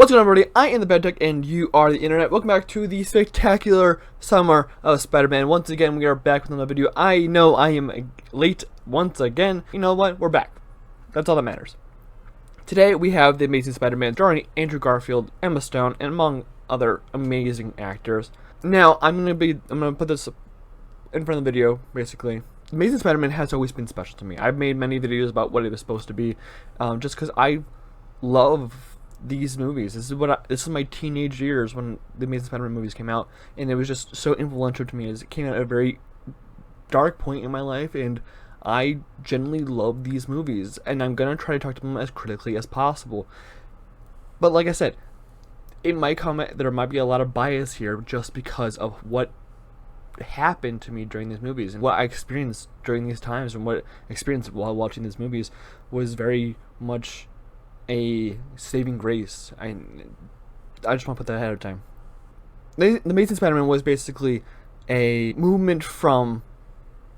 What's going on, everybody? I am the Bad Tech, and you are the internet. Welcome back to the spectacular summer of Spider-Man. Once again, we are back with another video. I know I am late once again. You know what? We're back. That's all that matters. Today, we have The Amazing Spider-Man, starring Andrew Garfield, Emma Stone, and among other amazing actors. Now, I'm gonna put this in front of the video, basically. The Amazing Spider-Man has always been special to me. I've made many videos about what it was supposed to be, just because I love these movies. This is my teenage years when the Amazing Spider-Man movies came out, and it was just so influential to me as it came out at a very dark point in my life, and I genuinely love these movies, and I'm gonna try to talk to them as critically as possible. But like I said, it might come there might be a lot of bias here just because of what happened to me during these movies and what I experienced during these times, and what I experienced while watching these movies was very much a saving grace. I just want to put that ahead of time. The Amazing Spider-Man was basically a movement from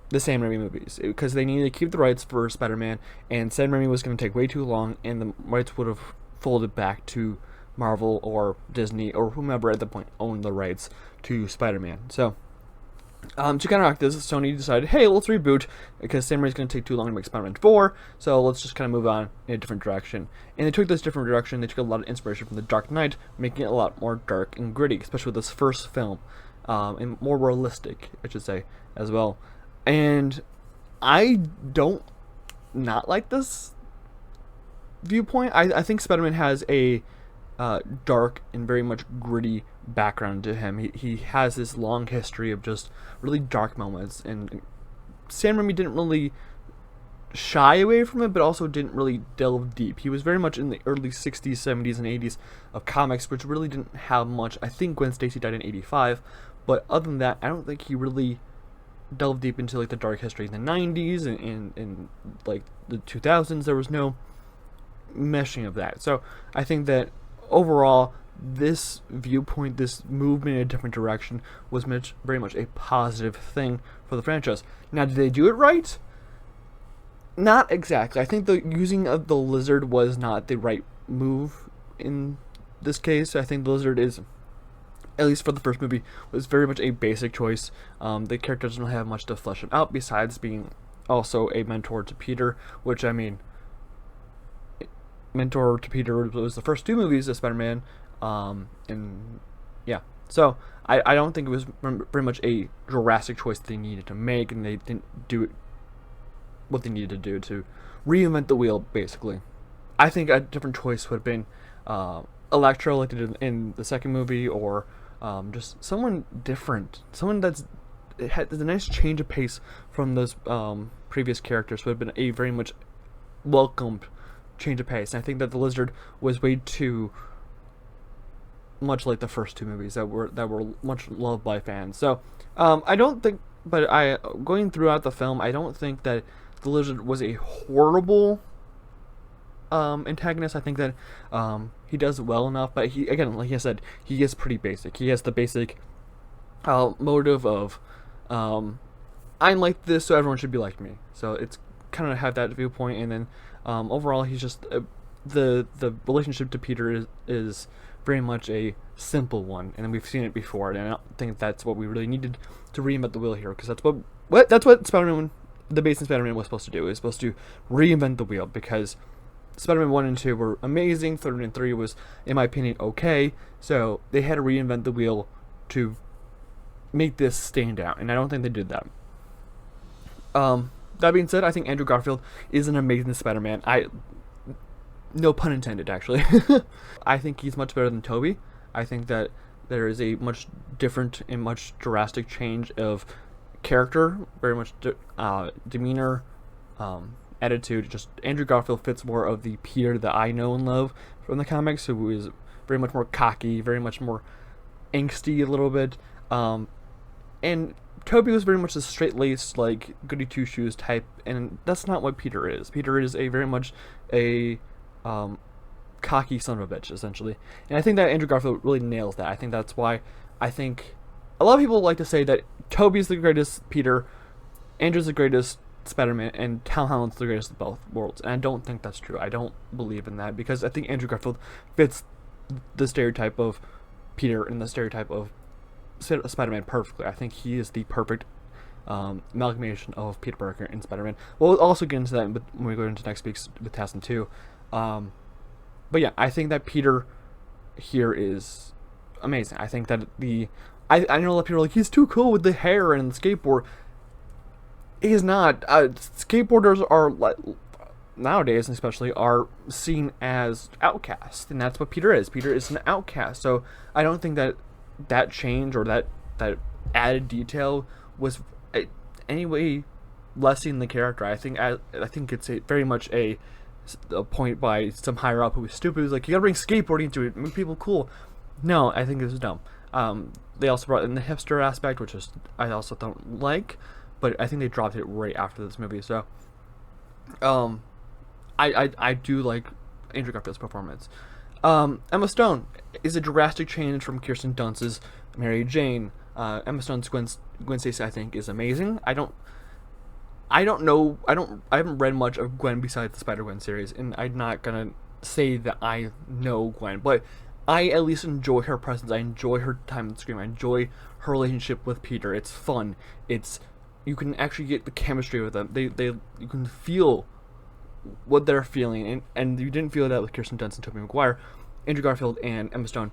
the Sam Raimi movies, because they needed to keep the rights for Spider-Man, and Sam Raimi was going to take way too long, and the rights would have folded back to Marvel or Disney or whomever at the point owned the rights to Spider-Man. So to counteract this, Sony decided, hey, let's reboot, because Sam Raimi's going to take too long to make Spider-Man 4, so let's just kind of move on in a different direction. And they took this different direction. They took a lot of inspiration from The Dark Knight, making it a lot more dark and gritty, especially with this first film, and more realistic, I should say, as well. And I don't not like this viewpoint. I think Spider-Man has a dark and very much gritty background to him. He has this long history of just really dark moments, and Sam Raimi didn't really shy away from it, but also didn't really delve deep. He was very much in the early 60s, 70s, and 80s of comics, which really didn't have much. I think Gwen Stacy died in 85, but other than that, I don't think he really delved deep into like the dark history in the 90s and like the 2000s. There was no meshing of that. So I think that overall, this viewpoint, this movement in a different direction, was very much a positive thing for the franchise. Now, did they do it right? Not exactly. I think the using of the lizard was not the right move in this case. I think the lizard is, at least for the first movie, was very much a basic choice. The character doesn't have much to flesh him out besides being also a mentor to Peter, which, I mean, mentor to Peter was the first two movies of Spider-Man, and yeah, so I don't think it was very much a drastic choice they needed to make, and they didn't do it what they needed to do to reinvent the wheel, basically. I think a different choice would have been Electro, like they did in the second movie, or just someone different, someone has a nice change of pace from those previous characters. Would have been a very much welcomed change of pace. And I think that the lizard was way too much like the first two movies that were much loved by fans. So I don't think, but going throughout the film, I don't think that the lizard was a horrible antagonist. I think that he does well enough, but he, again, like I said, he is pretty basic. He has the basic motive of I'm like this, so everyone should be like me. So it's kind of have that viewpoint, and then overall, he's just the relationship to Peter is very much a simple one, and we've seen it before. And I don't think that's what we really needed to reinvent the wheel here, because that's what Spider-Man, the Amazing Spider-Man, was supposed to do. It was supposed to reinvent the wheel, because Spider-Man 1 and 2 were amazing. 3 and 3 was, in my opinion, okay. So they had to reinvent the wheel to make this stand out, and I don't think they did that. That being said, I think Andrew Garfield is an amazing Spider-Man. No pun intended, actually. I think he's much better than Tobey. I think that there is a much different and much drastic change of character, very much demeanor, attitude. Just Andrew Garfield fits more of the Peter that I know and love from the comics, who is very much more cocky, very much more angsty a little bit. And Tobey was very much a straight-laced, like, goody two-shoes type, and that's not what Peter is. Peter is a very much a cocky son of a bitch, essentially. And I think that Andrew Garfield really nails that. I think that's why I think a lot of people like to say that Tobey's the greatest Peter, Andrew's the greatest Spider-Man, and Tom Holland's the greatest of both worlds. And I don't think that's true. I don't believe in that, because I think Andrew Garfield fits the stereotype of Peter and the stereotype of Spider-Man perfectly. I think he is the perfect amalgamation of Peter Parker and Spider-Man. We'll also get into that when we go into next week's with TASM 2. But yeah, I think that Peter here is amazing. I think that I know a lot of people are like, he's too cool with the hair and the skateboard. He's not. Skateboarders are, nowadays especially, are seen as outcasts, and that's what Peter is. Peter is an outcast. So I don't think that change or that added detail was any way lessening the character. I think it's very much a point by some higher up who was stupid. Who's like, you gotta bring skateboarding into it, make people cool. No, I think this is dumb. They also brought in the hipster aspect, which is I also don't like, but I think they dropped it right after this movie. So, I do like Andrew Garfield's performance. Emma Stone is a drastic change from Kirsten Dunst's Mary Jane. Emma Stone's Gwen Stacy, I think, is amazing. I haven't read much of Gwen besides the Spider-Gwen series, and I'm not gonna say that I know Gwen, but I at least enjoy her presence. I enjoy her time on screen. I enjoy her relationship with Peter. It's fun. You can actually get the chemistry with them. You can feel what they're feeling, and you didn't feel that with Kirsten Dunst and Tobey Maguire. Andrew Garfield and Emma Stone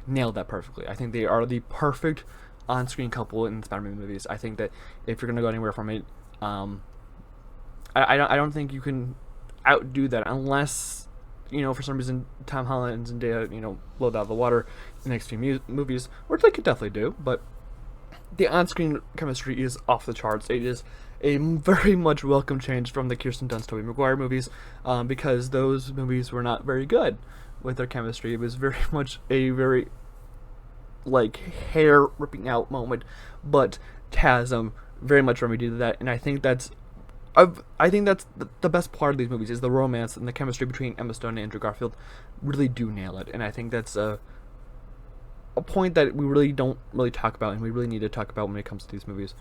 nailed that perfectly. I think they are the perfect on-screen couple in the Spider-Man movies. I think that if you're gonna go anywhere from it, I don't think you can outdo that unless, for some reason Tom Holland and Zendaya, blow it out of the water in the next few movies, which they could definitely do. But the on-screen chemistry is off the charts. It is a very much welcome change from the Kirsten Dunst, Tobey Maguire movies, because those movies were not very good with their chemistry. It was very much a very hair ripping out moment, but TASM very much remedied that, and I think that's the best part of these movies is the romance and the chemistry between Emma Stone and Andrew Garfield really do nail it, and I think that's a point that we really don't really talk about, and we really need to talk about when it comes to these movies.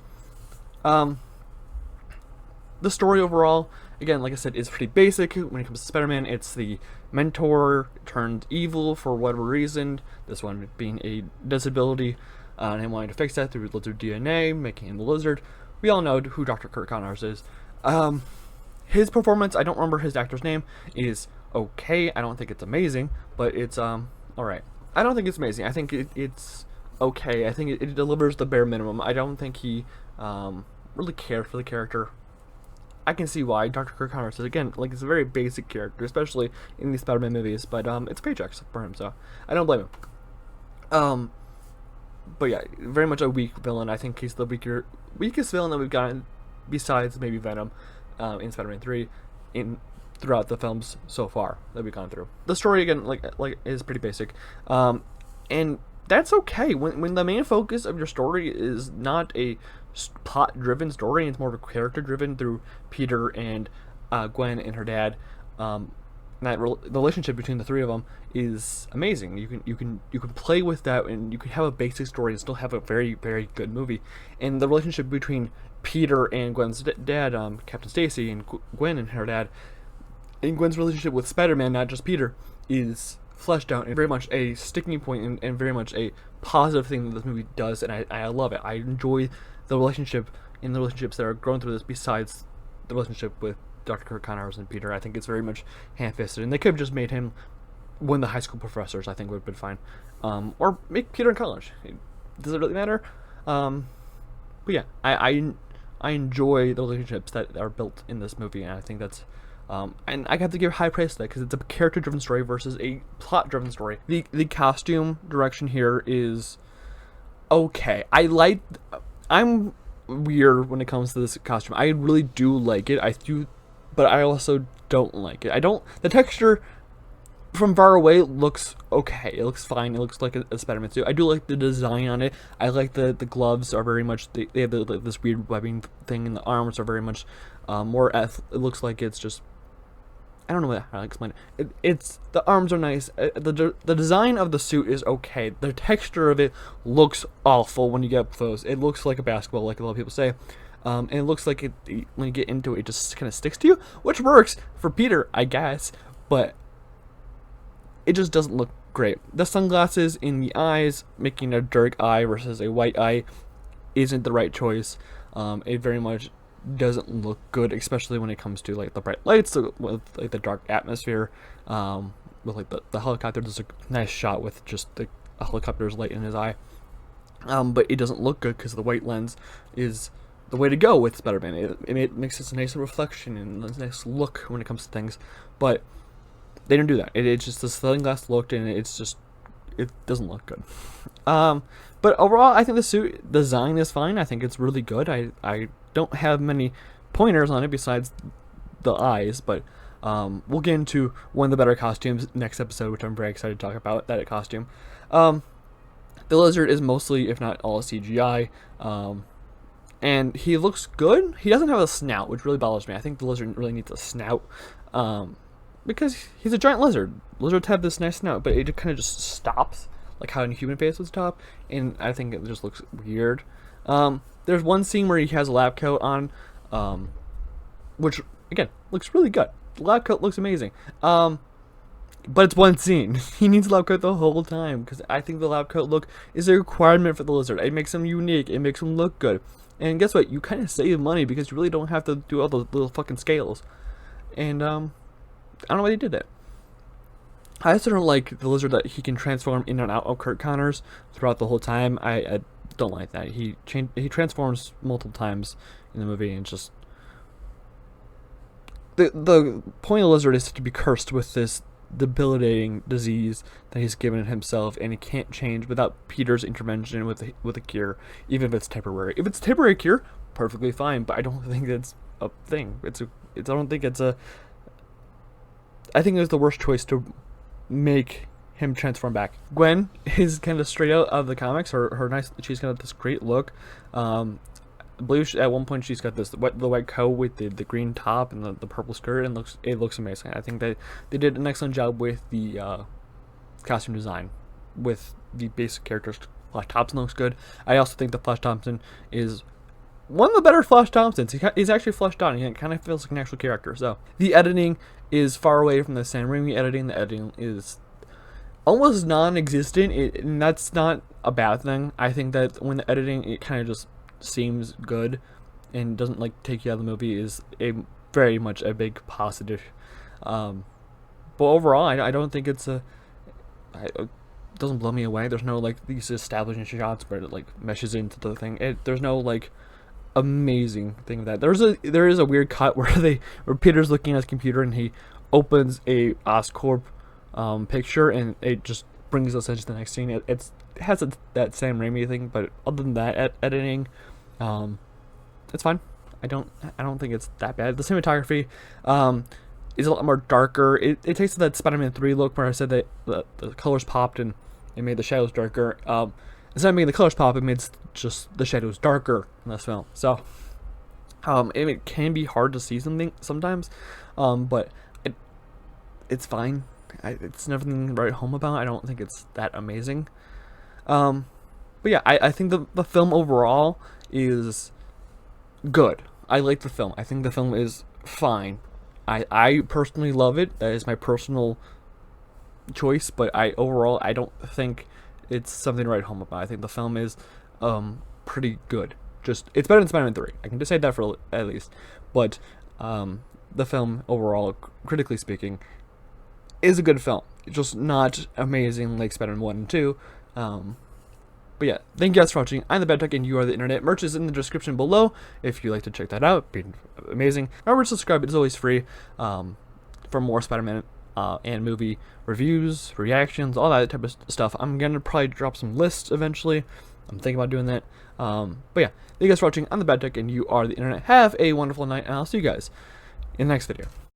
The story overall, again, like I said, is pretty basic. When it comes to Spider-Man, it's the mentor turned evil for whatever reason, this one being a disability, and him wanting to fix that through lizard DNA, making him the lizard. We all know who Dr. Kurt Connors is. His performance, I don't remember his actor's name, is okay. I don't think it's amazing, but it's alright. I don't think it's amazing. I think it's okay. I think it delivers the bare minimum. I don't think he really cared for the character. I can see why. Dr. Kurt Connors is, again, it's a very basic character, especially in these Spider-Man movies, but it's paychecks for him, so I don't blame him. But yeah, very much a weak villain. I think he's the weakest villain that we've gotten, besides maybe Venom, in Spider-Man 3, throughout the films so far that we've gone through. The story, again, is pretty basic, and that's okay. When the main focus of your story is not a plot-driven story, and it's more of a character-driven through Peter and Gwen and her dad. The relationship between the three of them is amazing. You can play with that, and you can have a basic story and still have a very, very good movie. And the relationship between Peter and Gwen's dad, Captain Stacy, and Gwen and her dad, and Gwen's relationship with Spider-Man, not just Peter, is fleshed out and very much a sticking point and very much a positive thing that this movie does, and I love it. I enjoy the relationship and the relationships that are growing through this, besides the relationship with Dr. Kurt Connors and Peter. I think it's very much ham-fisted, and they could have just made him one of the high school professors. I think would have been fine, or make Peter in college. Does it really matter? But yeah, I enjoy the relationships that are built in this movie, and I think that's and I have to give high praise to that because it's a character-driven story versus a plot-driven story. The costume direction here is okay. I'm weird when it comes to this costume. I really do like it. But I also don't like it. The texture from far away looks okay. It looks fine. It looks like a Spider-Man suit. I do like the design on it. I like the gloves are very much, they have this weird webbing thing, and the arms are very much more it looks like it's just, I don't know how to explain it. It's the arms are nice. The design of the suit is okay. The texture of it looks awful when you get up close. It looks like a basketball, like a lot of people say. And it looks like when you get into it, it just kind of sticks to you, which works for Peter, I guess, but it just doesn't look great. The sunglasses in the eyes, making a dark eye versus a white eye, isn't the right choice. It very much doesn't look good, especially when it comes to like the bright lights with like the dark atmosphere. With like the helicopter, there's a nice shot with just the helicopter's light in his eye. But it doesn't look good because the white lens is the way to go with Spider-Man. It makes this a nice reflection and a nice look when it comes to things. But they didn't do that. It's just the sunglass looked, and it doesn't look good. But overall, I think the suit design is fine. I think it's really good. I don't have many pointers on it besides the eyes, but we'll get into one of the better costumes next episode, which I'm very excited to talk about, that costume. The lizard is mostly, if not all, CGI, and he looks good. He doesn't have a snout, which really bothers me. I think the lizard really needs a snout, because he's a giant lizard. Lizards have this nice snout, but it kind of just stops, like how a human face would stop, and I think it just looks weird. There's one scene where he has a lab coat on, which, again, looks really good. The lab coat looks amazing. But it's one scene. He needs a lab coat the whole time, because I think the lab coat look is a requirement for the lizard. It makes him unique. It makes him look good. And guess what? You kind of save money because you really don't have to do all those little fucking scales. And, I don't know why they did that. I also don't like the lizard that he can transform in and out of Kurt Connors throughout the whole time. I don't like that. He transforms multiple times in the movie, and just the point of the lizard is to be cursed with this debilitating disease that he's given himself, and he can't change without Peter's intervention with a cure, even if it's temporary. If it's a temporary cure, perfectly fine, but I don't think that's a thing. I don't think it's a. I think it was the worst choice to make him transform back. Gwen is kind of straight out of the comics. She's got this great look. I believe at one point she's got the white coat with the green top and the purple skirt, and it looks amazing. I think that they did an excellent job with the costume design, with the basic characters. Flash Thompson looks good. I also think that Flash Thompson is one of the better Flash Thompsons. He's actually fleshed out. He kind of feels like an actual character. So the editing is far away from the Sam Raimi editing. The editing is almost non-existent, and that's not a bad thing. I think that when the editing, it kind of just seems good and doesn't like take you out of the movie, is very much a big positive. But overall, I don't think it doesn't blow me away. There's no like these establishing shots where it like meshes into the thing. There's no like amazing thing of that. There is a weird cut where Peter's looking at his computer and he opens a Oscorp picture, and it just brings us into the next scene. It has that Sam Raimi thing, but other than that, editing, it's fine. I don't think it's that bad. The cinematography is a lot more darker. It takes that Spider-Man 3 look where I said that the colors popped and it made the shadows darker. Instead of making the colors pop, it made just the shadows darker in this film. So it can be hard to see something sometimes, but it's fine. It's nothing to write home about. I don't think it's that amazing. But yeah, I think the film overall is good. I like the film. I think the film is fine. I personally love it. That is my personal choice, but overall I don't think it's something to write home about. I think the film is pretty good. It's better than Spider-Man 3. I can just say that for at least. But the film overall, critically speaking, is a good film. It's just not amazing like Spider-Man 1 and 2. But yeah, thank you guys for watching. I'm the Bad Tech, and you are the internet. Merch is in the description below if you'd like to check that out. It'd be amazing. Remember to subscribe. It's always free for more Spider-Man and movie reviews, reactions, all that type of stuff. I'm going to probably drop some lists eventually. I'm thinking about doing that. But yeah, thank you guys for watching. I'm the Bad Tech, and you are the internet. Have a wonderful night, and I'll see you guys in the next video.